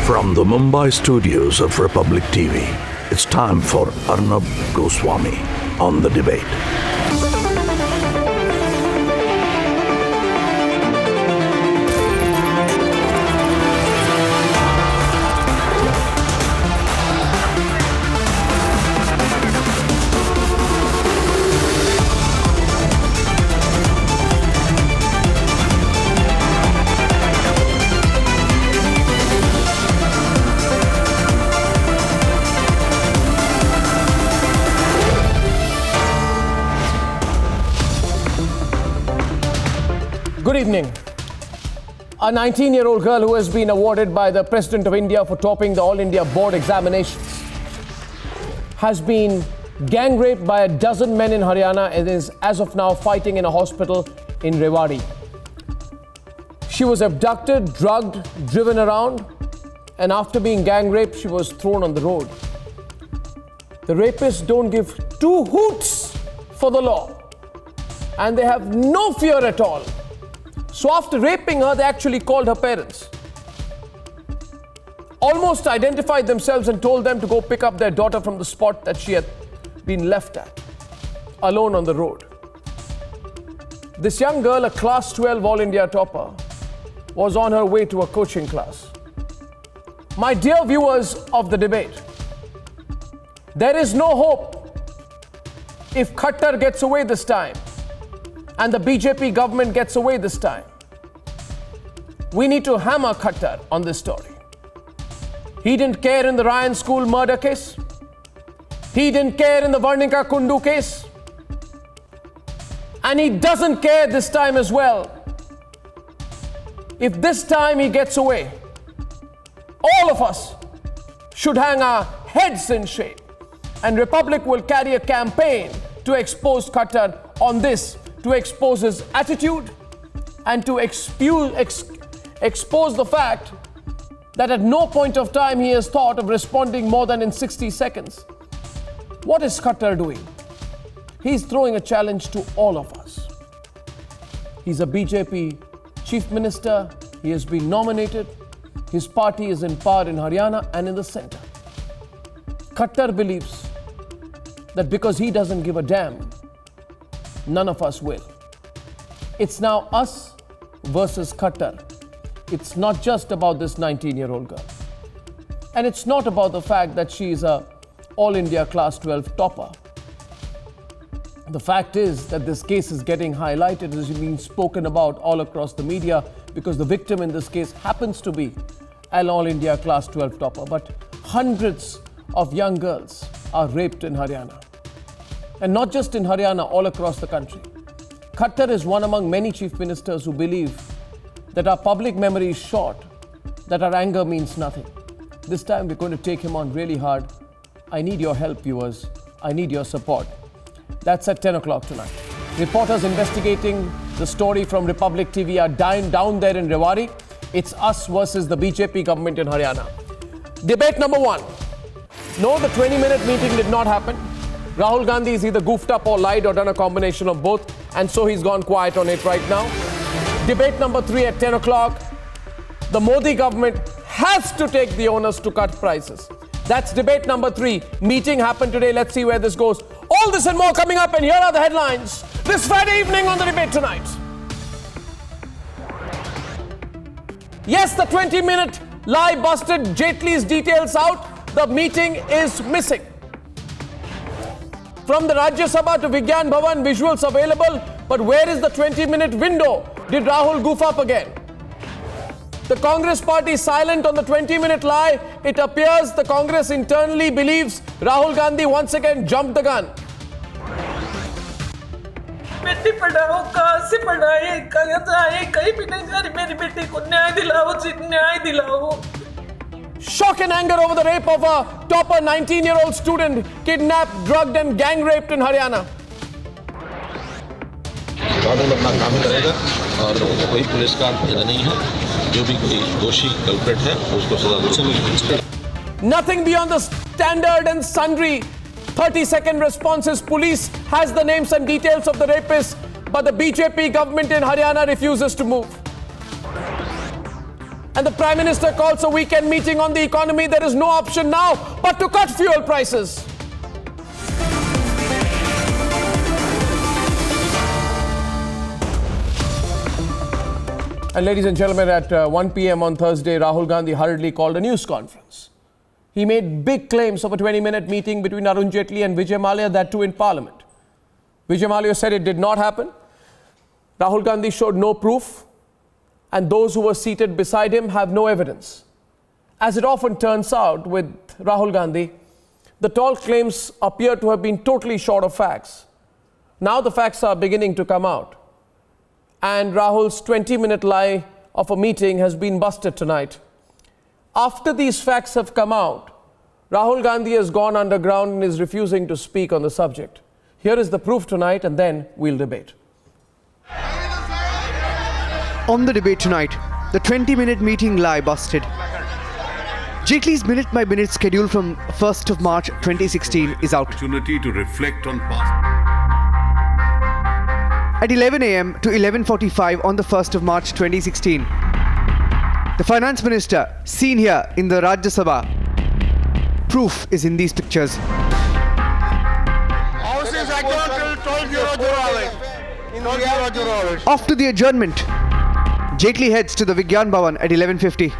From the Mumbai studios of Republic TV, it's time for Arnab Goswami on The Debate. Good evening. A 19-year-old girl who has been awarded by the President of India for topping the All India Board examinations has been gang raped by a dozen men in Haryana and is as of now fighting in a hospital in Rewari. She was abducted, drugged, driven around, and after being gang raped, she was thrown on the road. The rapists don't give two hoots for the law, and they have no fear at all. So after raping her, they actually called her parents, almost identified themselves and told them to go pick up their daughter from the spot that she had been left at, alone on the road. This young girl, a class 12 All India topper, was on her way to a coaching class. My dear viewers of The Debate, there is no hope if Khattar gets away this time and the BJP government gets away this time. We need to hammer Khattar on this story. He didn't care in the Ryan School murder case. He didn't care in the Varnika Kundu case. And he doesn't care this time as well. If this time he gets away, all of us should hang our heads in shame. And Republic will carry a campaign to expose Khattar on this, to expose his attitude and to expose the fact that at no point of time he has thought of responding more than in 60 seconds. What is Khattar doing? He's throwing a challenge to all of us. He's a BJP chief minister. He has been nominated. His party is in power in Haryana and in the center. Khattar believes that because he doesn't give a damn, none of us will. It's now us versus Khattar. It's not just about this 19-year-old girl. And it's not about the fact that she is a All India Class 12 topper. The fact is that this case is getting highlighted, is being spoken about all across the media because the victim in this case happens to be an All India Class 12 topper. But hundreds of young girls are raped in Haryana. And not just in Haryana, all across the country. Khattar is one among many chief ministers who believe that our public memory is short, that our anger means nothing. This time we're going to take him on really hard. I need your help, viewers. I need your support. That's at 10 o'clock tonight. Reporters investigating the story from Republic TV are down there in Rewari. It's us versus the BJP government in Haryana. Debate number one. No, the 20-minute meeting did not happen. Rahul Gandhi is either goofed up or lied or done a combination of both, and so he's gone quiet on it right now. Debate number three at 10 o'clock. The Modi government has to take the onus to cut prices. That's debate number three. Meeting happened today. Let's see where this goes. All this and more coming up, and here are the headlines this Friday evening on The Debate Tonight. Yes, the 20-minute lie busted. Jaitley's details out. The meeting is missing. From the Rajya Sabha to Vigyan Bhavan, visuals available, but where is the 20-minute window? Did Rahul goof up again? The Congress party silent on the 20-minute lie. It appears the Congress internally believes Rahul Gandhi once again jumped the gun. Beti Padhao, कहाँ से पढ़ाए, कहाँ जाए, कहीं भी नहीं जा रही मेरी बेटी को न्याय दिलाओ जी, न्याय दिलाओ. Shock and anger over the rape of a topper 19-year-old student kidnapped, drugged and gang raped in Haryana. कानून अपना काम करेगा और कोई पुलिस का अंतर नहीं है. जो भी कोई दोषी कल्प्रेट है उसको सजा मिलेगी. Nothing beyond the standard and sundry 30-second responses. Police has the names and details of the rapists, but the BJP government in Haryana refuses to move. And the Prime Minister calls a weekend meeting on the economy. There is no option now but to cut fuel prices. And ladies and gentlemen, at 1 p.m. on Thursday, Rahul Gandhi hurriedly called a news conference. He made big claims of a 20-minute meeting between Arun Jaitley and Vijay Mallya, that too in Parliament. Vijay Mallya said it did not happen. Rahul Gandhi showed no proof, and those who were seated beside him have no evidence. As it often turns out with Rahul Gandhi, the tall claims appear to have been totally short of facts. Now the facts are beginning to come out. And Rahul's 20-minute lie of a meeting has been busted tonight. After these facts have come out, Rahul Gandhi has gone underground and is refusing to speak on the subject. Here is the proof tonight, and then we'll debate. On the debate tonight, the 20-minute meeting lie busted. Jaitley's minute-by-minute schedule from 1st of March 2016 is out. Opportunity to reflect on past. At 11 a.m. to 11:45 on the 1st of March 2016, the Finance Minister, seen here in the Rajya Sabha. Proof is in these pictures. After the adjournment, Jaitley heads to the Vigyan Bhavan at 11:50.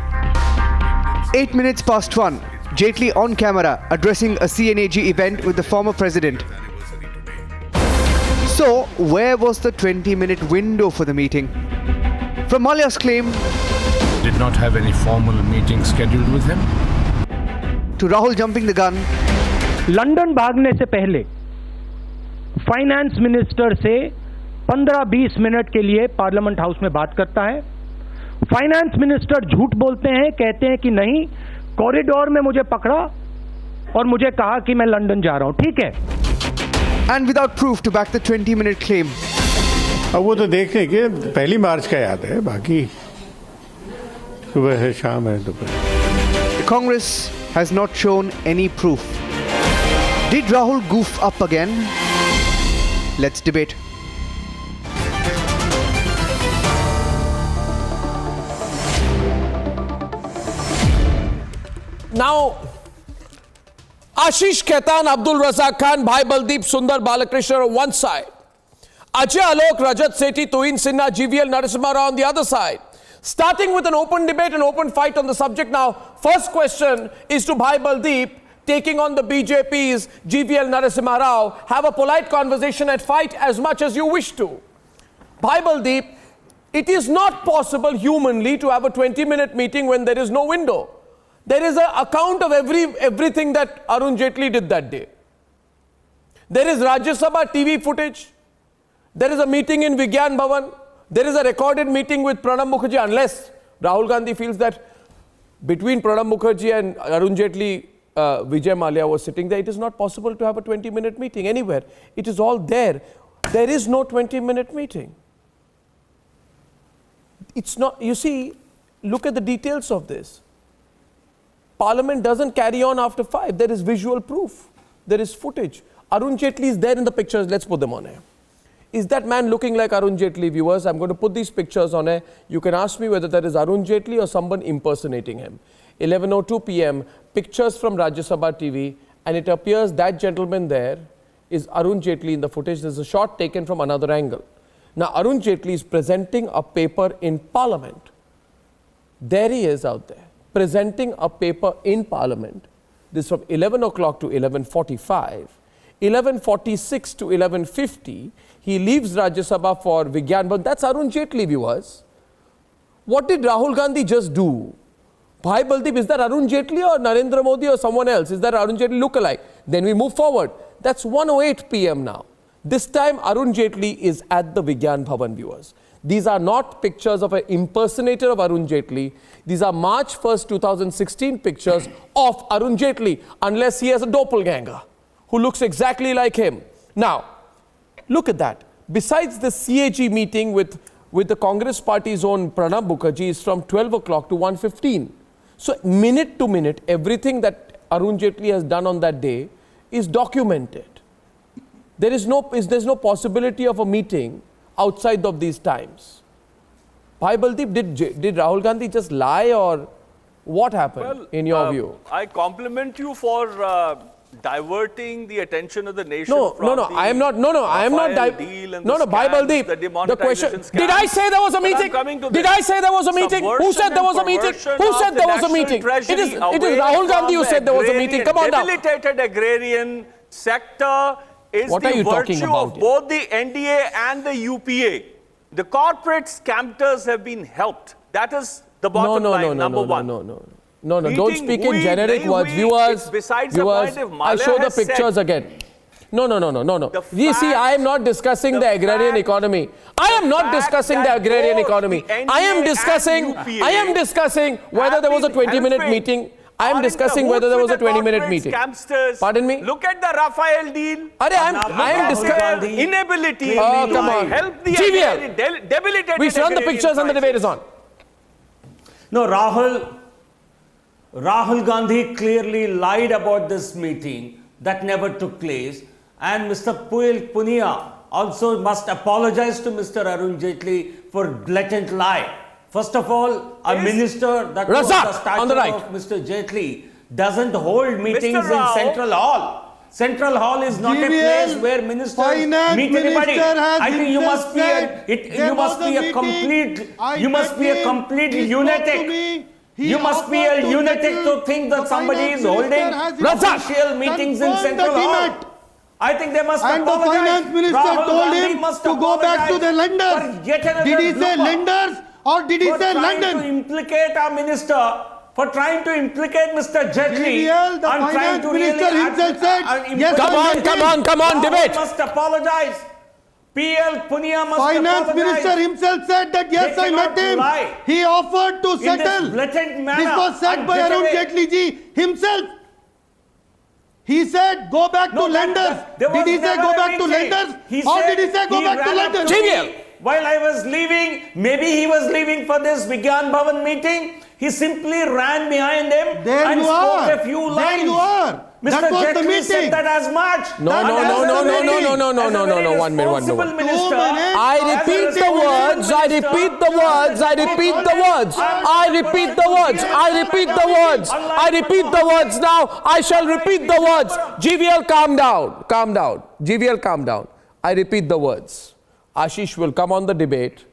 8 minutes past 1, Jaitley on camera addressing a CNAG event with the former president. So, where was the 20-minute window for the meeting? From Mallya's claim, Did not have any formal meeting scheduled with him. to Rahul jumping the gun, London भागने से पहले finance minister से 15-20 minute के लिए parliament house में बात करता है. फाइनेंस मिनिस्टर झूठ बोलते हैं, कहते हैं कि नहीं, कॉरिडोर में मुझे पकड़ा और मुझे कहा कि मैं लंदन जा रहा हूं. ठीक है. and without proof to back the 20-minute claim. अब वो तो देखने के 1 मार्च का याद है, बाकी सुबह है, शाम है, दोपहर. The Congress has not shown any proof. Did Rahul goof up again? Let's debate. Now, Ashish Khaitan, Abdul Razak Khan, Bhai Baldeep Sundar Balakrishna on one side. Ajay Alok, Rajat Sethi, Tuhin Sinha, GVL Narasimha Rao on the other side. Starting with an open debate and open fight on the subject now. First question is to Bhai Baldeep, taking on the BJP's GVL Narasimha Rao. Have a polite conversation and fight as much as you wish to. Bhai Baldeep, it is not possible humanly to have a 20-minute meeting when there is no window. There is an account of everything that Arun Jaitley did that day. There is Rajya Sabha TV footage. There is a meeting in Vigyan Bhavan. There is a recorded meeting with Pranab Mukherjee, unless Rahul Gandhi feels that between Pranab Mukherjee and Arun Jaitley, Vijay Mallya was sitting there. It is not possible to have a 20-minute meeting anywhere. It is all there. There is no 20-minute meeting. It's not, you see, look at the details of this. Parliament doesn't carry on after 5. There is visual proof. There is footage. Arun Jaitley is there in the pictures. Let's put them on air. Is that man looking like Arun Jaitley, viewers? I'm going to put these pictures on air. You can ask me whether that is Arun Jaitley or someone impersonating him. 11:02 p.m., pictures from Rajya Sabha TV, and it appears that gentleman there is Arun Jaitley in the footage. There's a shot taken from another angle. Now, Arun Jaitley is presenting a paper in Parliament. There he is out there, presenting a paper in Parliament. This is from 11 o'clock to 11:45. 11:46 to 11:50, he leaves Rajya Sabha for Vigyan Bhavan. That's Arun Jaitley, viewers. What did Rahul Gandhi just do? Bhai Baldeep, is that Arun Jaitley or Narendra Modi or someone else? Is that Arun Jaitley lookalike? Then we move forward. That's 1:08 p.m. now. This time Arun Jaitley is at the Vigyan Bhavan, viewers. These are not pictures of an impersonator of Arun Jaitley. These are March 1st, 2016 pictures of Arun Jaitley, unless he has a doppelganger who looks exactly like him. Now, look at that. Besides the CAG meeting with the Congress party's own Pranab Mukherjee is from 12 o'clock to 1:15. So minute to minute, everything that Arun Jaitley has done on that day is documented. There's no possibility of a meeting outside of these times. Bhai Baldeep, did Rahul Gandhi just lie, or what happened in your view? I compliment you for diverting the attention of the nation. No, I am not. I am not. Bhai Baldeep. The question. Did I say there was a meeting? Did I say there was a meeting? Who said there was a meeting? Who said there was a meeting? It is Rahul Gandhi who said there was a meeting. Come on now. Debilitated agrarian sector is the virtue of both the NDA and the UPA. The corporate scampers have been helped. That is the bottom line, number one. No, don't speak in generic words. Viewers, I show the pictures again. No. You see, I am not discussing the agrarian economy. I am not discussing the agrarian economy. I am discussing whether there was a 20-minute meeting. I am discussing whether there was a 20-minute meeting. Pardon me? Look at the Rafael deal. I am discussing inability come on. to help the GVL. debilitated. We run the pictures and the debate is on. No, Rahul Gandhi clearly lied about this meeting that never took place, and Mr. Punia also must apologize to Mr. Arun Jaitley for blatant lie. First of all, a minister that was the stature of Mr. Jaitley doesn't hold meetings in Central Hall. Central Hall is not a place where ministers meet anybody. I think you must be a complete lunatic. You must be a lunatic to think that somebody is holding official meetings in Central Hall. I think they must apologize. And the finance minister told him to go back to the lenders. Did he say lenders or did he say London? To implicate our minister, for trying to implicate Mr. Jaitley, and trying to minister himself said, yes, come on, debate. Must apologize. PL Punia must apologize. Finance minister himself said that yes, I met him. He offered to settle. This was said by Arun Jaitley ji himself. He said go back to lenders. Did he say go back to lenders or did he say go back to lenders? While I was leaving, maybe he was leaving for this Vigyan Bhavan meeting. He simply ran behind them and spoke a few lines. There you are. Mr. Jaitley said that as much. No. 1 minute. I repeat the words now. I shall repeat the words. GVL, calm down. GVL, calm down. I repeat the words. Ashish will come on the debate.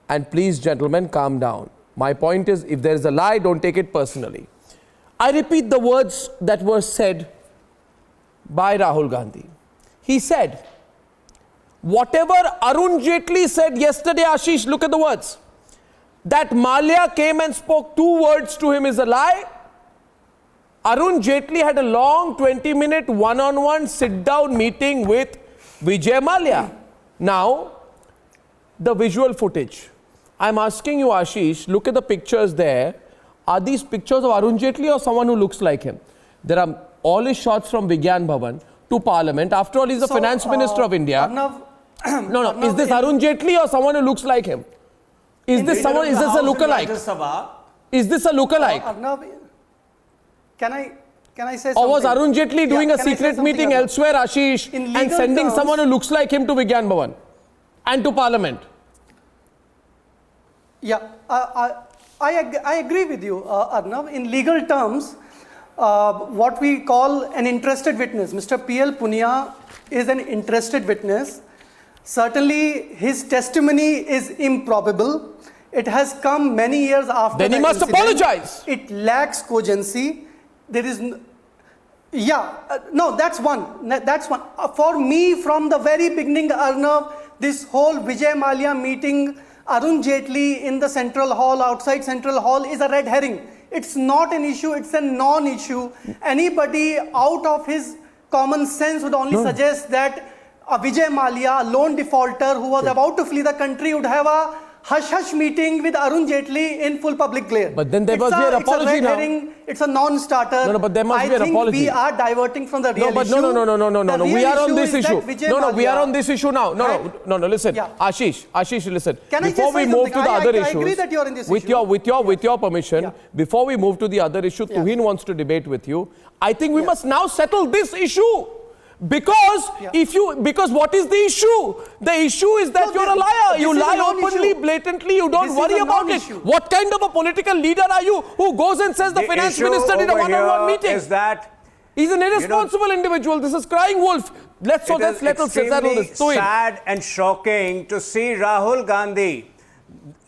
And please, gentlemen, calm down. My point is, if there is a lie, don't take it personally. I repeat the words that were said by Rahul Gandhi. He said, whatever Arun Jaitley said yesterday, Ashish, look at the words, that Malia came and spoke 2 words to him is a lie. Arun Jaitley had a long 20-minute one-on-one sit-down meeting with Vijay Malia. Now, the visual footage. I'm asking you, Ashish, look at the pictures there. Are these pictures of Arun Jaitley or someone who looks like him? There are all his shots from Vigyan Bhavan to Parliament. After all, he's the finance minister of India. Arnab, is this Arun Jaitley or someone who looks like him? Is this a lookalike? Is this a lookalike? Arnab, can I say something? Or was Arun Jaitley doing a secret meeting elsewhere, Ashish, and sending someone who looks like him to Vigyan Bhavan and to Parliament? Yeah, I agree with you, Arnab. In legal terms, what we call an interested witness, Mr. PL Punia is an interested witness. Certainly, his testimony is improbable. It has come many years after. Then he must apologize. It lacks cogency. There is that's one. That's one. For me, from the very beginning, Arnab, this whole Vijay Malia meeting, Arun Jaitley in the Central Hall, outside Central Hall, is a red herring. It's not an issue, it's a non-issue. Anybody out of his common sense would only suggest that a Vijay Malia, a loan defaulter who was about to flee the country, would have a hush-hush meeting with Arun Jaitley in full public glare. But then there must be an apology now. It's a non-starter. No, but there must be an apology. I think we are diverting from the real issue. No. We are on this issue. We are on this issue now. No, listen. Yeah. Ashish, listen. Before we move to the other issues, I agree that you're in this issue. With your permission, before we move to the other issue, Tuhin wants to debate with you. I think we must now settle this issue. Because because what is the issue? The issue is that you're a liar. You lie openly, blatantly. You don't worry about it. What kind of a political leader are you who goes and says the finance minister did a one-on-one meeting? Is that he's an irresponsible individual. This is crying wolf. Let's settle this. Sad and shocking to see Rahul Gandhi.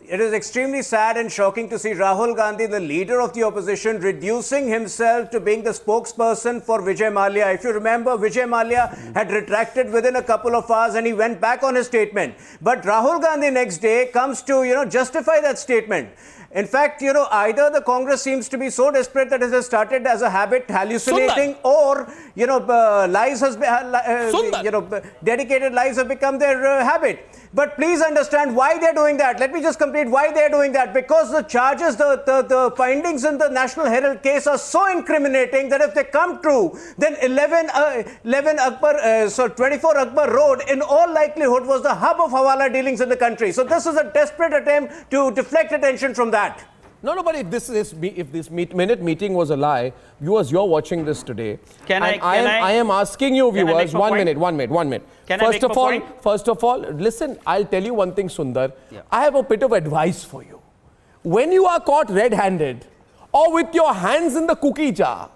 It is extremely sad and shocking to see Rahul Gandhi, the leader of the opposition, reducing himself to being the spokesperson for Vijay Mallya. If you remember, Vijay Mallya had retracted within a couple of hours and he went back on his statement. But Rahul Gandhi next day comes to, justify that statement. In fact, either the Congress seems to be so desperate that it has started as a habit hallucinating, or, lies has been, dedicated lies have become their habit. But please understand why they're doing that. Let me just complete why they're doing that. Because the charges, the findings in the National Herald case are so incriminating that if they come true, then 24 Akbar Road in all likelihood was the hub of Hawala dealings in the country. So this is a desperate attempt to deflect attention from that. No, but if this minute meeting was a lie, viewers, you're watching this today. I am asking you, viewers, one minute. First of all, listen, I'll tell you one thing, Sundar. Yeah. I have a bit of advice for you. When you are caught red-handed or with your hands in the cookie jar,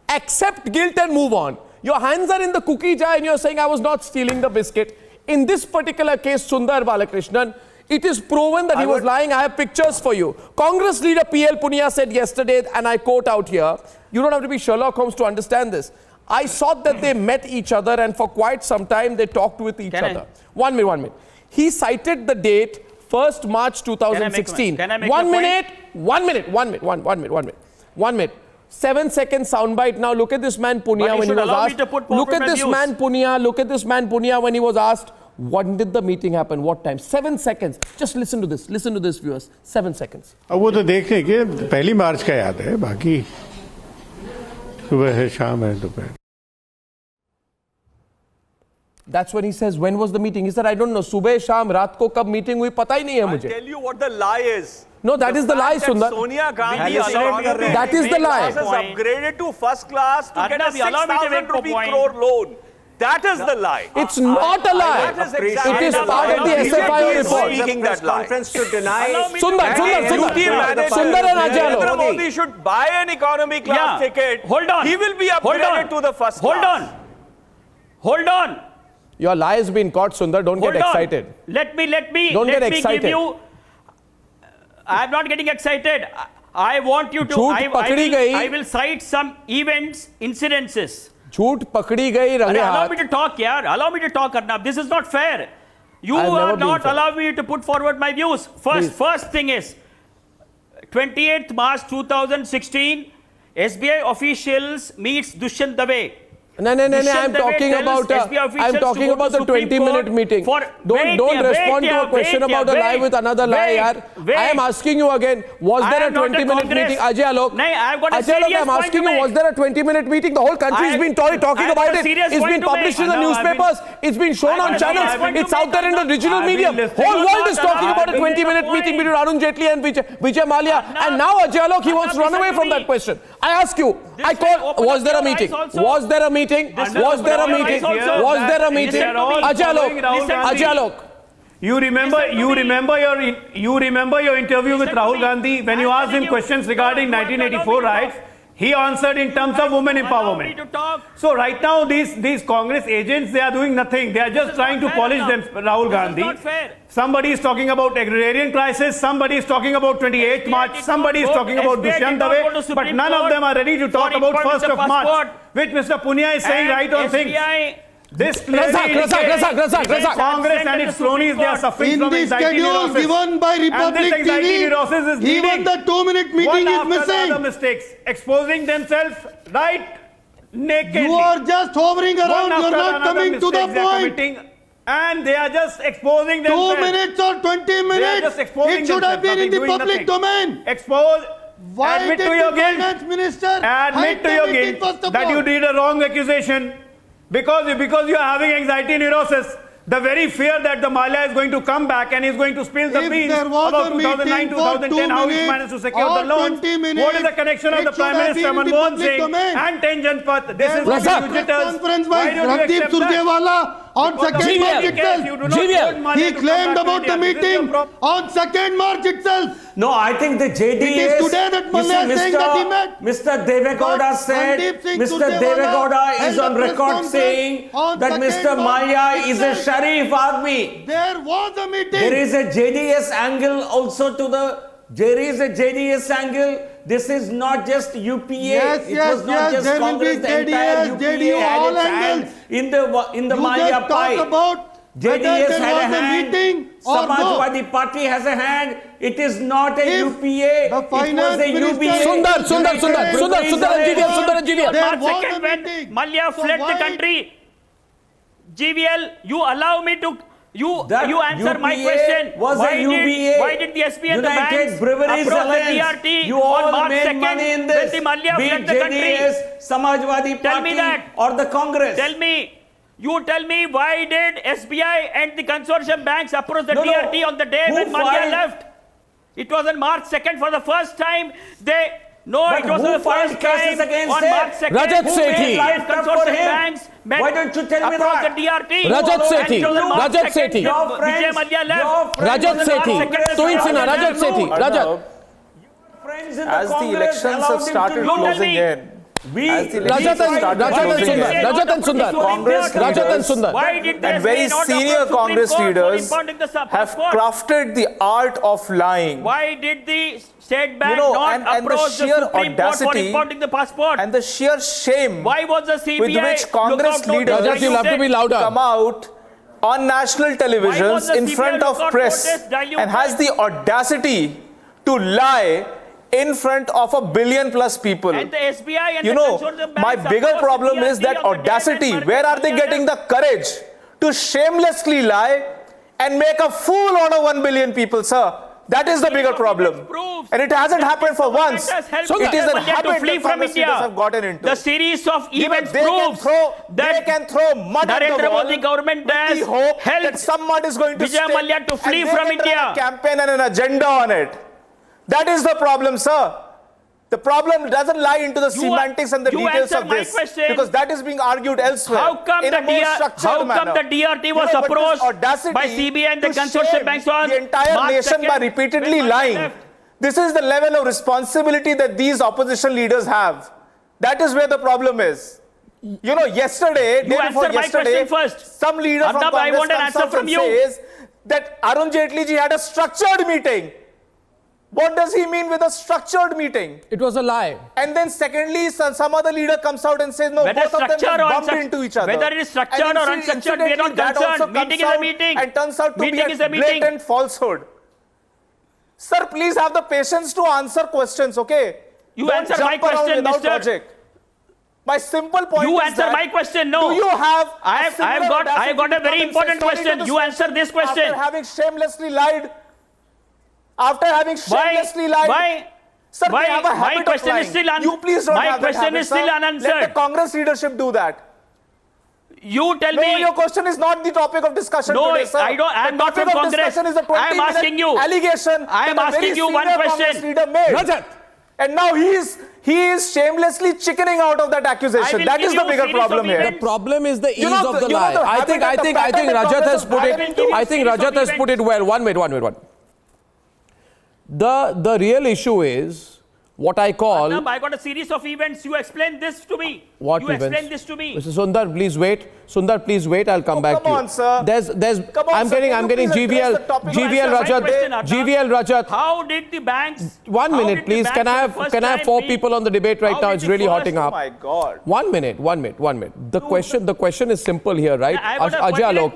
accept guilt and move on. Your hands are in the cookie jar and you're saying, I was not stealing the biscuit. In this particular case, Sundar Balakrishnan, it is proven that he was lying. I have pictures for you. Congress leader P.L. Punia said yesterday, and I quote out here, you don't have to be Sherlock Holmes to understand this. I saw that they met each other and for quite some time they talked with each other. 1 minute. He cited the date 1st March 2016. Can I make 1 minute. 7 second soundbite. Now look at this man Punia when he was asked. Look at this man Punia when he was asked, when did the meeting happen? What time? 7 seconds. Just listen to this. Listen to this, viewers. 7 seconds. अब वो तो देखने के 1 मार्च का याद है, बाकी सुबह है, शाम है, दोपहर. That's when he says, when was the meeting? He said, I don't know. Subah, sham, raat ko kab meeting hui, pata hi nahi hai mujhe. I'll tell you what the lie is. No, that is the lie, Sundar. Sonia Gandhi that is the lie. Has upgraded to first class to get a 6,000 rupee crore loan. That is the lie. It's not a lie. It is part of the SFIO report. Speaking that conference to deny. Sundar and Ajay. Narendra Modi should buy an economy class ticket. Hold on. He will be upgraded to the first class. Hold on. Your lie has been caught, Sundar. Don't get excited. Let me excited. give you. I'm not getting excited. I want you to. I will cite some events, incidences. झूठ पकड़ी गई रंगे हाथ. Allow me to talk, yaar. Allow me to talk, Arnab. This is not fair. You are not allowing me to put forward my views. First thing is, 28th March 2016, SBI officials meets Dushyant Dave. No, I'm talking about the 20-minute meeting. Don't respond to a question about a lie with another lie, yaar. I am asking you again, was there a 20-minute meeting? Ajay Alok, I'm asking you, was there a 20-minute meeting? The whole country has been talking about it. It's been published in the newspapers. It's been shown on channels. It's out there in the digital medium. Whole world is talking about a 20-minute meeting between Arun Jaitley and Vijay Mallya. And now Ajay Alok, he wants to run away from that question. I ask you, was there a meeting? Was there a meeting? Was there a meeting? Ajay Alok. You remember your interview with Rahul Gandhi when you asked him questions regarding 1984 riots. He answered in terms of women empowerment. So right now these Congress agents, they are doing nothing. They are just trying to polish them, Rahul Gandhi. Somebody is talking about agrarian crisis. Somebody is talking about 28th March. Somebody is talking about Dushyant Dave. But none of them are ready to talk about 1st of March, which Mr. Punia is saying right on things. This clearly Congress and its cronies, they are suffering from anxiety neurosis. In the schedule given by Republic TV, even the 2-minute meeting is missing. One mistakes, exposing themselves right nakedly. You are just hovering around, you are not coming to the point. And they are just exposing themselves. 2 minutes or 20 minutes, it should have been in the public domain. Admit to your guilt. Admit to your guilt that you did a wrong accusation. Because you are having anxiety neurosis. the very fear that the Malia is going to come back and is going to spill the beans about 2009, 2010, how he managed to secure the loans. What is the connection of the Prime Minister Manmohan Singh and Tenjan Path? This is conference by Randeep Surjewala on 2nd March itself. He claimed about the meeting on 2nd March itself. No, I think the JDS. It is today that Malia is saying that he met. Mr. Devegowda said, Mr. Devegowda is on record saying that Mr. Malia is a Sharif Admi. There was a meeting. There is a JDS angle also to the. There is a JDS angle. This is not just UPA. Yes, it was not just there Congress. will be The entire JDS, UPA JDU, had all its angles. hand in the Malia pie. About JDS there had a was hand. meeting or Samajwadi Party has a hand. It is not a UPA. The finance it was a UBA. Sundar and GVL. March 2nd, when Malia fled the country, GVL, you allow me to. You answer my question. Why did the SB and the banks approach the DRT on March 2nd when the Malia fled the country? Samajwadi Tell me Party that. or the Congress? You tell me why did SBI and the consortium banks approach the DRT on the day when Malia left? It was on March 2nd for the first time. It was the first time on March 2nd. Rajat Sethi. Consortium banks met Why don't you tell me that? the DRT. Rajat Sethi. Rajat Sethi. Vijay Malia left. Rajat Sethi. Twin Sinha. Rajat Sethi. Rajat. As the elections have started closing in. Rajat and Sundar. And very senior Congress leaders have crafted the art of lying. Why did the State Bank not approach the Supreme Court for importing the passport? And the sheer shame Why was the CBI with which Congress leaders come out on national televisions in front of press and has the audacity to lie in front of 1 billion plus people. And the SBI and my bigger problem is that audacity. Where are they getting the courage to shamelessly lie and make a fool out of 1 billion people, sir? That is the bigger problem. And it hasn't happened for once. It is a habit that Congress leaders have gotten into. The series of events they proves they can throw mud at the Narendra wall Modi government has with the hope helped that some mud is going to Vijay stick Malia to flee and from they can run India. a campaign and an agenda on it. That is the problem, sir. The problem doesn't lie into the semantics and the details of this, because that is being argued elsewhere. How come the DRT was approached by CBI and the consortium banks on the entire nation by repeatedly lying? This is the level of responsibility that these opposition leaders have. That is where the problem is. Yesterday, day before yesterday, some leader from Congress comes out and says that Arun Jaitley ji had a structured meeting. What does he mean with a structured meeting? It was a lie. And then secondly, some other leader comes out and says, no, both of them just bumped into each other. Whether it is structured or unstructured, we are not concerned. Meeting is a meeting. And turns out to be a blatant falsehood. Sir, please have the patience to answer questions, okay? You answer my question, Mr. Logic. My simple point you is answer my question, no. Do you have I have got a very important question. You answer this question. After having shamelessly lied. Why? Sir, they have a habit my question of lying. is still You please don't my have that question habit, is still sir. unanswered. Let the Congress leadership do that. You tell me. No, your question is not the topic of discussion today, sir. I am not from Congress. I am asking you. Allegation. I am asking you one question. Rajat. And now he is shamelessly chickening out of that accusation. That is the bigger problem here. The problem is the ease of the lie. I think Rajat has put it. I think Rajat has put it well. One minute. The real issue is what I call. Arnab, I got a series of events. You explain this to me. What you events? explain this to me. Mr. Sundar, please wait. Sundar, please wait. I'll come back to you. Come on, sir. I'm getting GVL Rajat. How did the banks? 1 minute, please. Can I have 4 people on the debate right now? It's really hotting up. Oh my God. 1 minute. The question is simple here, right? Ajay Alok.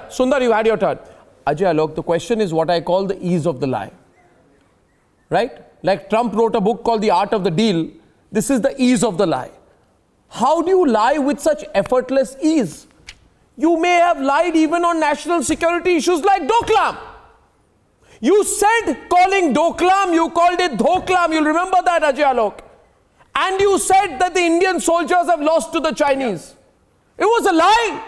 Sundar, you had your turn. Ajay Alok, the question is what I call the ease of the lie. Right? Like Trump wrote a book called The Art of the Deal. This is the ease of the lie. How do you lie with such effortless ease? You may have lied even on national security issues like Doklam. You said calling Doklam, you called it Dhoklam. You'll remember that, Ajay Alok. And you said that the Indian soldiers have lost to the Chinese. It was a lie.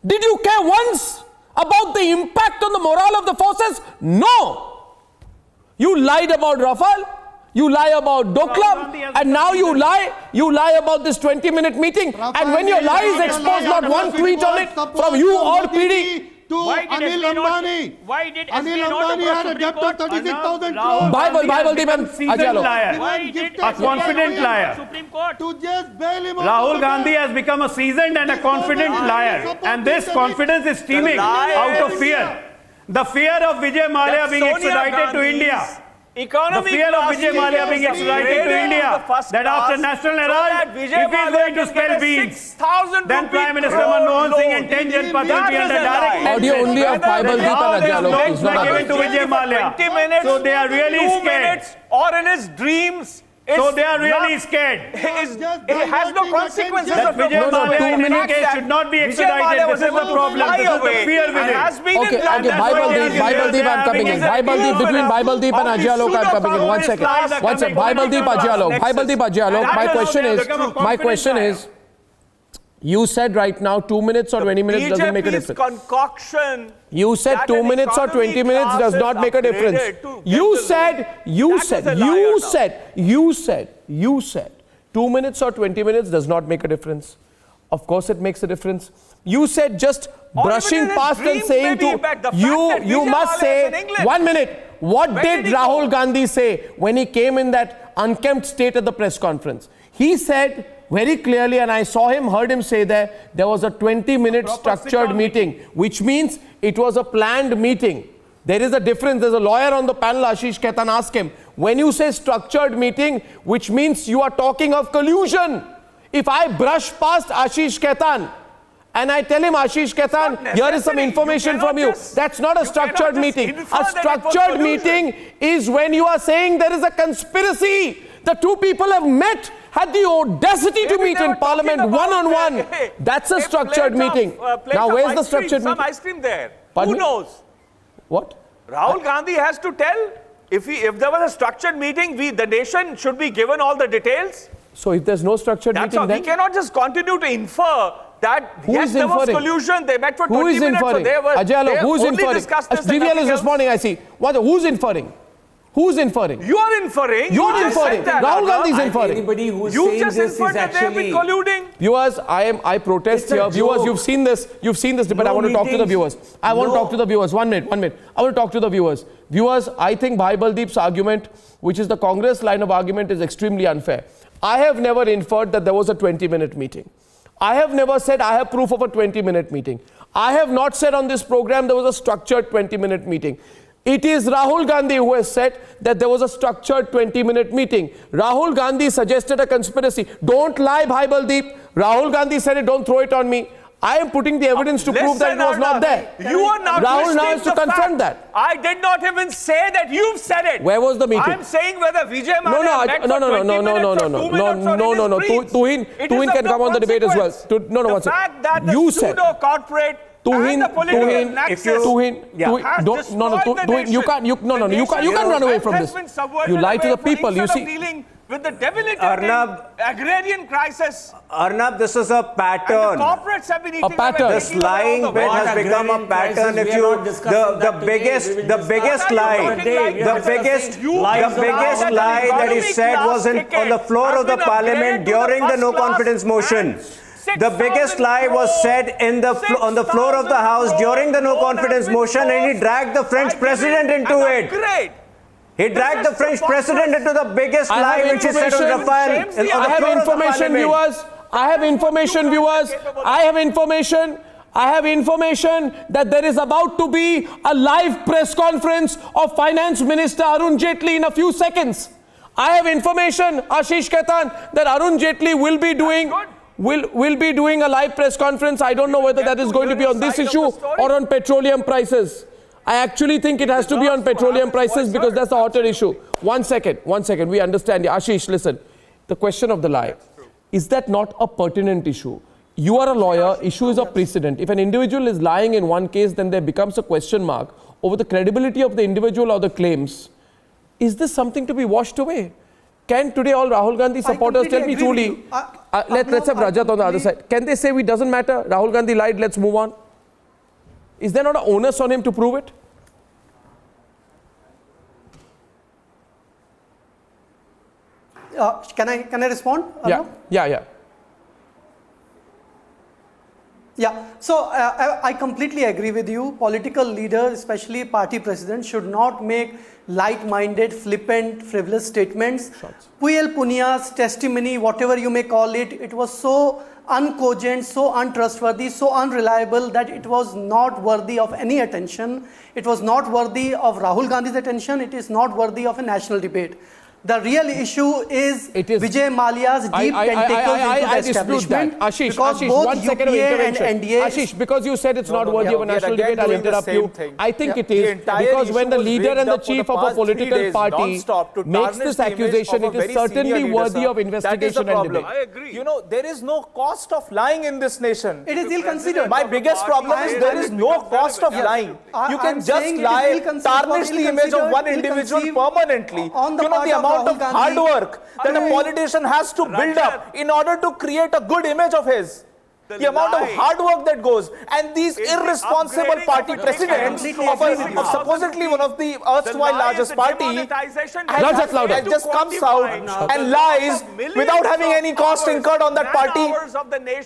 Did you care once about the impact on the morale of the forces? No. You lied about Rafale, you lie about Doklam, and now you lie about this 20-minute meeting. And when your lie is exposed, not one tweet on it from you or PD. Why did Anil Ambani? Anil Ambani had a debt of 36,000 crores. Bible, Deepan. A confident liar. To just bail him Rahul Gandhi has become a seasoned and a confident liar. And this confidence is steaming out of fear. The fear of Vijay Mallya being extradited to India. The fear of Vijay Mallya being extradited to India, that after National Herald, if he is going to spell beans, then Prime Minister Manmohan Singh and 10 Janpath will be under direct audio only of Bible Deep and Ajalo is not given to Vijay Mallya. 20 minutes, So they are really 2 scared. minutes, or in his dreams. So they are really scared. It has no consequences. That Vijay Mallya in any case should not be extradited. This is the problem. This is the fear with it. Okay, Bible Deep, I'm coming in. Bible Deep, between Bible Deep and Ajalo, I'm coming in. 1 second. Bible Deep, Ajalo. My question is, you said right now 2 minutes or 20 minutes doesn't make a difference. Concoction. You said 2 minutes or 20 minutes does not make a difference. You said 2 minutes or 20 minutes does not make a difference. Of course it makes a difference. You said just brushing past and saying you must say 1 minute. What did Rahul Gandhi say when he came in that unkempt state at the press conference? He said very clearly, and I saw him, heard him say there was a 20-minute structured meeting, which means it was a planned meeting. There is a difference. There's a lawyer on the panel, Ashish Khaitan, ask him. When you say structured meeting, which means you are talking of collusion. If I brush past Ashish Khaitan and I tell him, Ashish Khaitan, here is some information from you. That's not a structured meeting. A structured meeting is when you are saying there is a conspiracy. The two people have met, had the audacity to meet in Parliament one-on-one. That's a structured meeting. Now, where's the structured meeting? Some ice cream there. Pardon Who me? knows? What? Rahul Gandhi has to tell. If there was a structured meeting, the nation should be given all the details. So if there's no structured meeting, then? We cannot just continue to infer that yes, there was collusion, they met for 20 minutes. Inferring? Ajalo, who's inferring? GVL is responding, I see. Who's inferring? Who's inferring? You're inferring. You're inferring. Rahul Gandhi is inferring. Anybody who's You saying just this inferred is that they have been actually... colluding. Viewers, I protest here. Viewers, you've seen this debate. I want to talk to the viewers. I want to talk to the viewers. 1 minute. I want to talk to the viewers. Viewers, I think Bhai Baldeep's argument, which is the Congress line of argument, is extremely unfair. I have never inferred that there was a 20-minute meeting. I have never said I have proof of a 20-minute meeting. I have not said on this program there was a structured 20-minute meeting. It is Rahul Gandhi who has said that there was a structured 20-minute meeting. Rahul Gandhi suggested a conspiracy. Don't lie, Bhai Baldeep. Rahul Gandhi said it, don't throw it on me. I am putting the evidence to prove that it was not there. You are not Rahul now has to confront that. I did not even say that you've said it. Where was the meeting? I'm saying whether Vijay Mallya met for 20 minutes or 2 minutes or in his briefs. Tuhin can come on the debate as well. The fact that the pseudo-corporate and the political nexus you can't run away from this. You lie to the people, you see. Dealing with the debilitating agrarian crisis. Arnab, this is a pattern. And the corporates have been eating This lying bit has become a pattern. If you the biggest lie that he said was on the floor of the parliament during the no confidence motion. The biggest lie was said on the floor of the House during the no confidence motion, and he dragged the French president into it. He dragged the French president into the biggest lie which he said on Rafale. I have information, viewers. I have information that there is about to be a live press conference of Finance Minister Arun Jaitley in a few seconds. I have information, Ashish Khaitan, that Arun Jaitley will be doing a live press conference. I don't know whether that is going to be on this issue or on petroleum prices. I actually think it has to be on petroleum prices because that's the hotter issue. 1 second. We understand. Ashish, listen. The question of the lie. Is that not a pertinent issue? You are a lawyer. Issue is a precedent. If an individual is lying in one case, then there becomes a question mark over the credibility of the individual or the claims. Is this something to be washed away? Can today all Rahul Gandhi supporters tell me truly, let's have Rajat on the other side. Can they say it doesn't matter, Rahul Gandhi lied, let's move on? Is there not an onus on him to prove it? Can I respond? Yeah. Yeah, so I completely agree with you. Political leaders, especially party presidents, should not make light-minded, flippant, frivolous statements. Puyal Punia's testimony, whatever you may call it, it was so uncogent, so untrustworthy, so unreliable that it was not worthy of any attention. It was not worthy of Rahul Gandhi's attention. It is not worthy of a national debate. The real issue is Vijay Mallya's deep tentacles into the establishment. Ashish, one second of intervention. Ashish, because you said it's not worthy of a national debate, I'll interrupt you. I think it is, because when the leader and the chief of a political party makes this accusation, it is certainly worthy of investigation and debate. I agree. You know, there is no cost of lying in this nation. It is ill-considered. My biggest problem is there is no cost of lying. You can just lie, tarnish the image of one individual permanently. You know, the amount of hard work that a politician has to build up in order to create a good image of his. The amount of hard work that goes, and these irresponsible party presidents of supposedly one of the erstwhile largest party just comes out and lies without having any cost incurred on that party.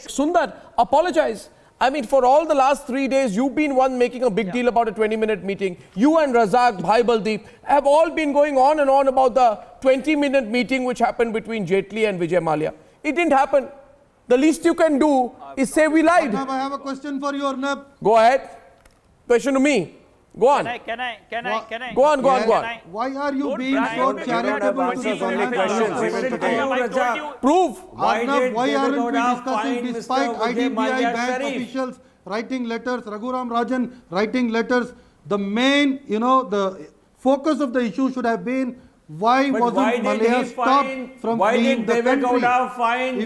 Sundar, apologize. I mean, for all the last 3 days, you've been one making a big deal about a 20-minute meeting. You and Razak, Bhai Baldeep have all been going on and on about the 20-minute meeting which happened between Jaitley and Vijay Mallya. It didn't happen. The least you can do is say we lied. Arnab, I have a question for you, Arnab. Go ahead. Question to me. Go on. Can I? Go on. Why are you being so charitable to the Proof. Arnab, why aren't we discussing despite IDBI bank officials writing letters, Raghuram Rajan writing letters, the main, the focus of the issue should have been why wasn't Mallya stopped from fleeing the country? Fined?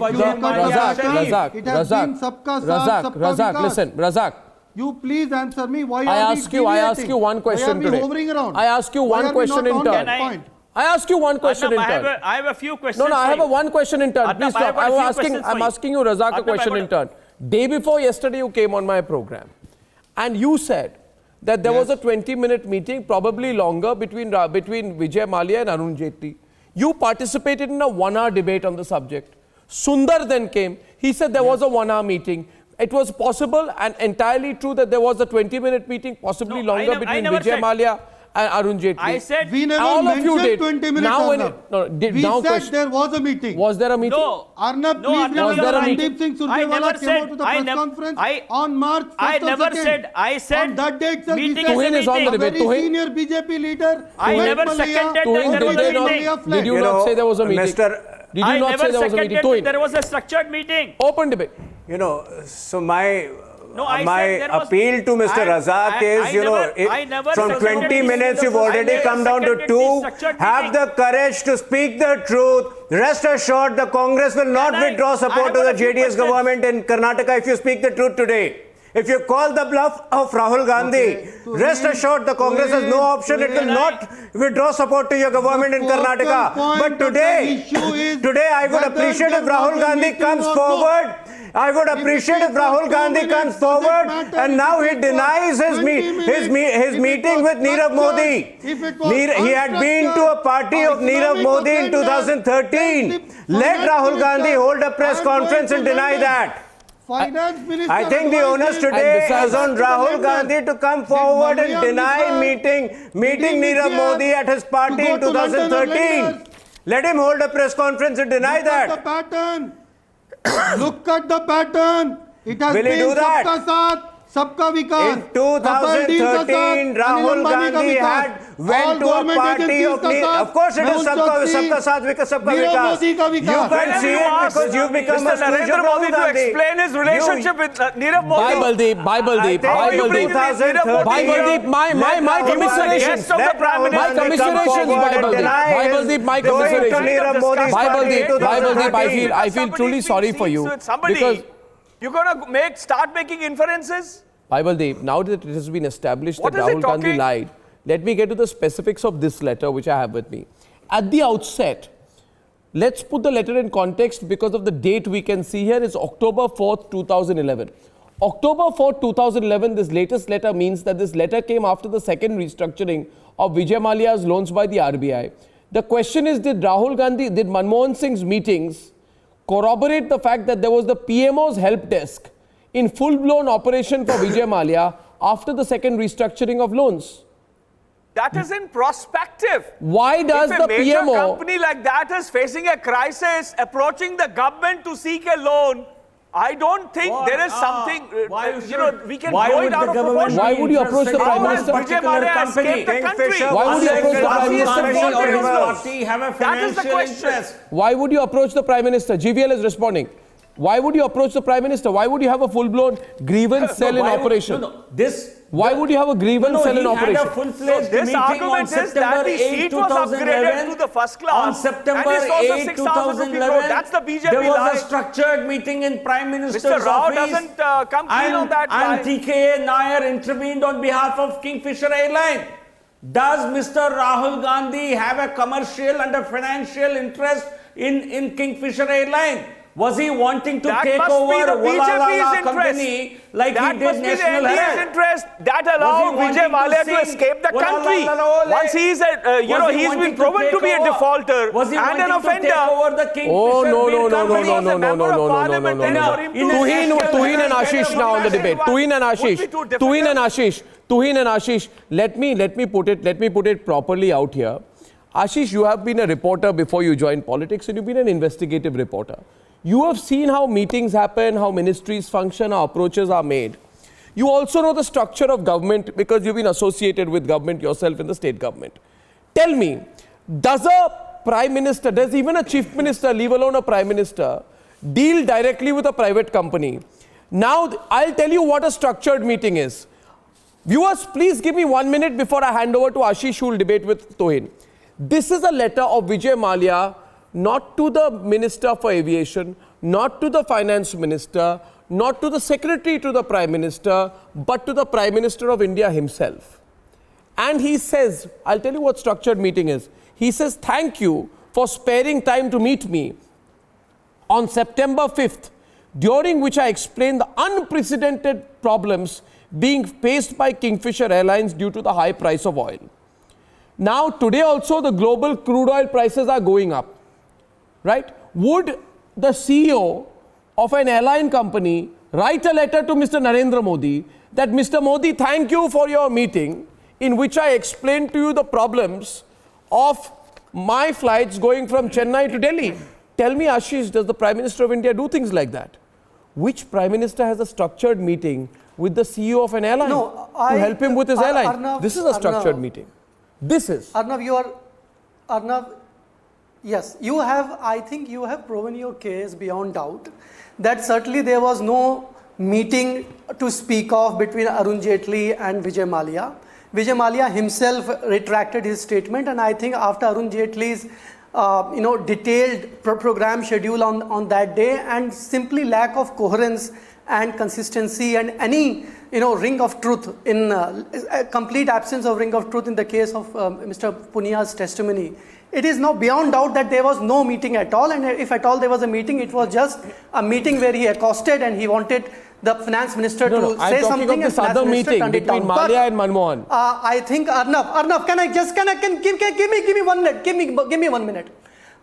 Razak, listen, Razak. You please answer me. Why I ask you one question today. I ask you one question in turn. I ask you one question in turn. I have a few questions. No, I have a one question in turn. Please stop. I'm asking you, Razak, a question in turn. Day before yesterday, you came on my program, and you said that there was a 20-minute meeting, probably longer, between Vijay Mallya and Arun Jaitley. You participated in a 1-hour debate on the subject. Sundar then came. He said there was a 1-hour meeting. It was possible and entirely true that there was a 20-minute meeting, possibly longer, between Vijay Mallya and Arun Jaitley. I said we never all of you did. 20 minutes. Now, we said there was a meeting. Was there a meeting? No. Arnab, please was there a meeting? Randeep Singh Surjewala came out to the press conference on March 1st I never said. On that day itself, meeting he Tuhin is on the debate. very senior BJP leader. I never seconded that there was a meeting. Did you not say there was a meeting? Did you not say there was a meeting? There was a structured meeting. Open debate. So my appeal to Mr. Razak is, from 20 minutes you've already come down to 2. Have the courage to speak the truth. Rest assured, the Congress will not withdraw support to the JDS government in Karnataka if you speak the truth today. If you call the bluff of Rahul Gandhi, rest assured the Congress has no option. It will not withdraw support to your government in Karnataka. But today I would appreciate if Rahul Gandhi comes forward. I would appreciate if Rahul Gandhi comes forward, and now he denies his meeting with Nirav Modi. He had been to a party of Nirav Modi in 2013. Let Rahul Gandhi hold a press conference and deny that. I think the onus today is on Rahul Gandhi to come forward and deny meeting Nirav Modi at his party in 2013. Let him hold a press conference and deny that. Look at the pattern. It has Will been he do that? Sabka Saath, Sabka Vikas. In 2013, Rahul Gandhi went to a party of Nirav. Of course, it is Sabka Saath, Sabka Vikas. You can see it because you become a stooge of Rahul Gandhi. To explain his relationship with Nirav Modi. Bye, Baldeep. My commiserations. My commiserations, I feel truly sorry for you. Because you're going to start making inferences? Baldeep, now that it has been established that Rahul Gandhi lied, let me get to the specifics of this letter which I have with me. At the outset, let's put the letter in context because of the date we can see here is October 4th, 2011. October 4, 2011, this latest letter means that this letter came after the second restructuring of Vijay Mallya's loans by the RBI. The question is, did Manmohan Singh's meetings corroborate the fact that there was the PMO's help desk in full-blown operation for Vijay Mallya after the second restructuring of loans? That is in prospective. Why does the PMO... If a major company like that is facing a crisis, approaching the government to seek a loan, I don't think there is something, we can blow it out of proportion. Why would you approach the Prime Minister? Vijay Mallya escaped the country. Why would you approach the Prime Minister? That is the question. Why would you approach the Prime Minister? GVL is responding. Why would you approach the Prime Minister? Why would you have a full-blown grievance cell in operation? Why would you have a grievance cell in operation? Had a full-fledged meeting on September 8, 2011. To the first class. On September 8, 2011, that's the BJP there was lie. a structured meeting in Prime Minister's Mr. Rao office. Doesn't come clean on that lie. And TKA Nair intervened on behalf of Kingfisher Airline. Does Mr. Rahul Gandhi have a commercial and a financial interest in Kingfisher Airline? Was he wanting to take over Walala company like he did National Herald? Interest that allowed Vijay Mallya to escape the country. Once he is he's been proven to be a defaulter and an offender. Oh no. Tuhin and Ashish now on the debate. Tuhin and Ashish. Let me put it properly out here. Ashish, you have been a reporter before you joined politics, and you've been an investigative reporter. You have seen how meetings happen, how ministries function, how approaches are made. You also know the structure of government because you've been associated with government yourself in the state government. Tell me, does a prime minister, does even a chief minister, leave alone a prime minister, deal directly with a private company? Now, I'll tell you what a structured meeting is. Viewers, please give me 1 minute before I hand over to Ashish, who will debate with Tuhin. This is a letter of Vijay Mallya, not to the Minister for Aviation, not to the Finance Minister, not to the Secretary to the Prime Minister, but to the Prime Minister of India himself. And he says, I'll tell you what structured meeting is. He says, thank you for sparing time to meet me on September 5th, during which I explained the unprecedented problems being faced by Kingfisher Airlines due to the high price of oil. Now, today also the global crude oil prices are going up. Right? Would the CEO of an airline company write a letter to Mr. Narendra Modi that, Mr. Modi, thank you for your meeting in which I explained to you the problems of my flights going from Chennai to Delhi? Tell me, Ashish, does the Prime Minister of India do things like that? Which Prime Minister has a structured meeting with the CEO of an airline to help him with his airline? Arnab, this is a structured meeting. This is. Arnab, yes, I think you have proven your case beyond doubt that certainly there was no meeting to speak of between Arun Jaitley and Vijay Mallya. Vijay Mallya himself retracted his statement, and I think after Arun Jaitley's detailed program schedule on that day and simply lack of coherence and consistency and any ring of truth in complete absence of ring of truth in the case of Mr. Punia's testimony, it is now beyond doubt that there was no meeting at all, and if at all there was a meeting, it was just a meeting where he accosted and he wanted the finance minister to say something. This other meeting between Mallya and Manmohan. I think Arnab, give me 1 minute. Give me 1 minute.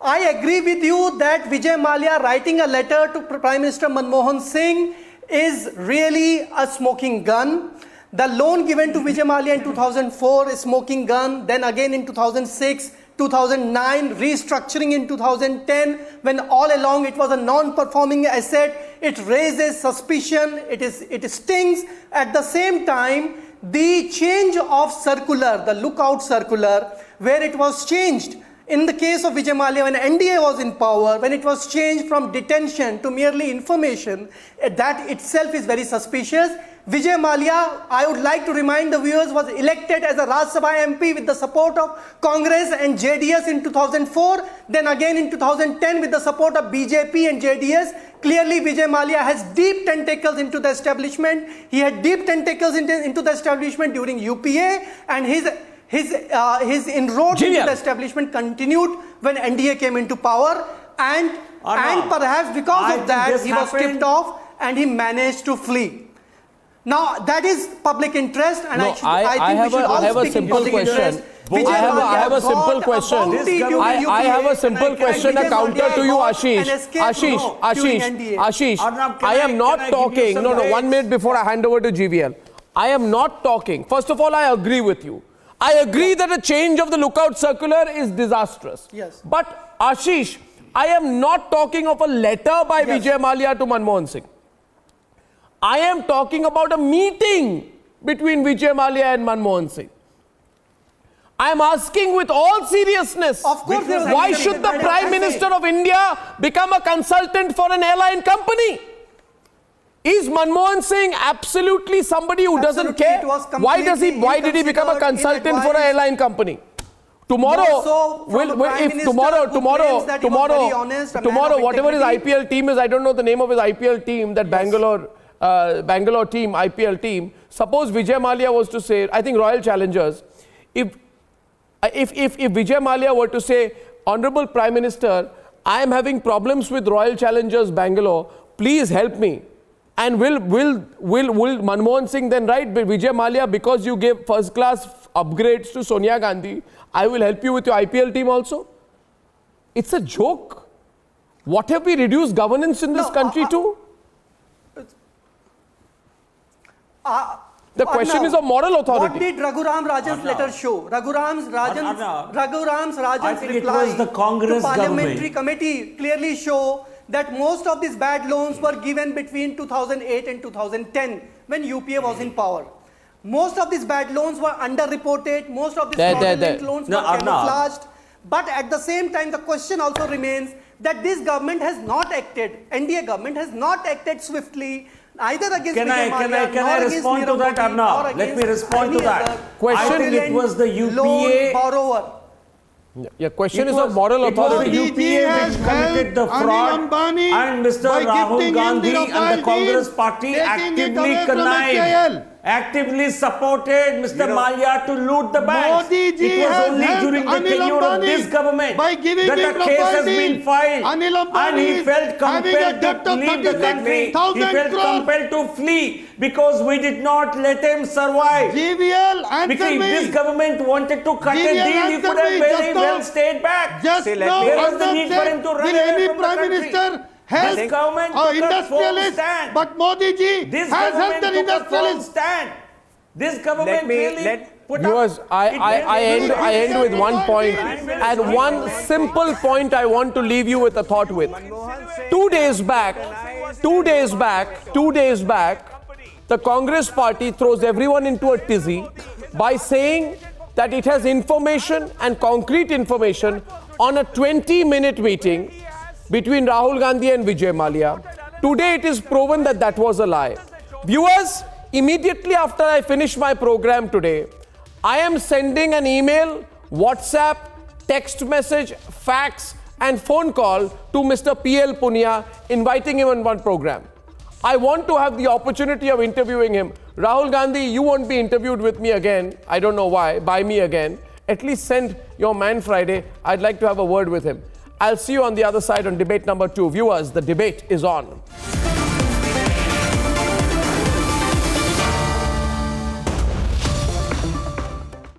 I agree with you that Vijay Mallya writing a letter to Prime Minister Manmohan Singh is really a smoking gun. The loan given to Vijay Mallya in 2004 is smoking gun. Then again in 2006, 2009, restructuring in 2010, when all along it was a non-performing asset. It raises suspicion. It stings. At the same time, the change of circular, the lookout circular, where it was changed. In the case of Vijay Mallya, when NDA was in power, when it was changed from detention to merely information, that itself is very suspicious. Vijay Mallya, I would like to remind the viewers, was elected as a Rajya Sabha MP with the support of Congress and JDS in 2004. Then again in 2010 with the support of BJP and JDS. Clearly, Vijay Mallya has deep tentacles into the establishment. He had deep tentacles into the establishment during UPA, and his inroads into the establishment continued when NDA came into power, and perhaps because of that he was tipped off and he managed to flee. Now that is public interest, and no, I think we should all have a speak in simple public question. interest. I have a simple question. I have a simple question, a counter to you, Ashish. Ashish, I am not talking. No, 1 minute before I hand over to GVL. I am not talking. First of all, I agree with you. I agree that a change of the lookout circular is disastrous. Yes. But Ashish, I am not talking of a letter by Vijay Mallya to Manmohan Singh. I am talking about a meeting between Vijay Mallya and Manmohan Singh. I am asking with all seriousness, why should the Prime Minister of India become a consultant for an airline company? Is Manmohan Singh absolutely somebody who doesn't care? Why did he become a consultant for an airline company? Tomorrow, whatever his IPL team is, I don't know the name of his IPL team, that Bangalore team, IPL team. Suppose Vijay Mallya was to say, I think Royal Challengers, if Vijay Mallya were to say, Honorable Prime Minister, I am having problems with Royal Challengers Bangalore, please help me. And will Manmohan Singh then write, Vijay Mallya, because you gave first class upgrades to Sonia Gandhi, I will help you with your IPL team also? It's a joke. What have we reduced governance in this country to? The question is of moral authority. What did Raghuram Rajan's letter show? Raghuram Rajan's reply the Congress to parliamentary committee clearly show that most of these bad loans were given between 2008 and 2010 when UPA was in power. Most of these bad loans were underreported. Most of these fraudulent loans were camouflaged. But at the same time, the question also remains that this government has not acted. NDA government has not acted swiftly. Either against Vijay Mallya, can I respond to that, Arnab? Let me respond to that. I think it was the UPA borrower. Your question is of moral authority. It was the UPA which committed the fraud, and Mr. Rahul Gandhi and the Congress party actively connived, actively supported Mr. Mallya to loot the banks. It was only during the tenure of this government that the case has been filed, and he felt compelled to leave the country. He felt compelled to flee because we did not let him survive. Because if this government wanted to cut a deal, he could have very well stayed back. There was the need for him to run away from the country. This government took a firm stand. But Modi ji this has helped an industrialist. This government really put Viewers, I end with one point, and one simple point I want to leave you with a thought with. 2 days back, the Congress party throws everyone into a tizzy by saying that it has information and concrete information on a 20-minute meeting between Rahul Gandhi and Vijay Mallya. Today it is proven that that was a lie. Viewers, immediately after I finish my program today, I am sending an email, WhatsApp, text message, fax and phone call to Mr. P.L. Punia, inviting him on one program. I want to have the opportunity of interviewing him. Rahul Gandhi, you won't be interviewed with me again. I don't know why, by me again. At least send your man Friday. I'd like to have a word with him. I'll see you on the other side on debate number 2. Viewers, the debate is on.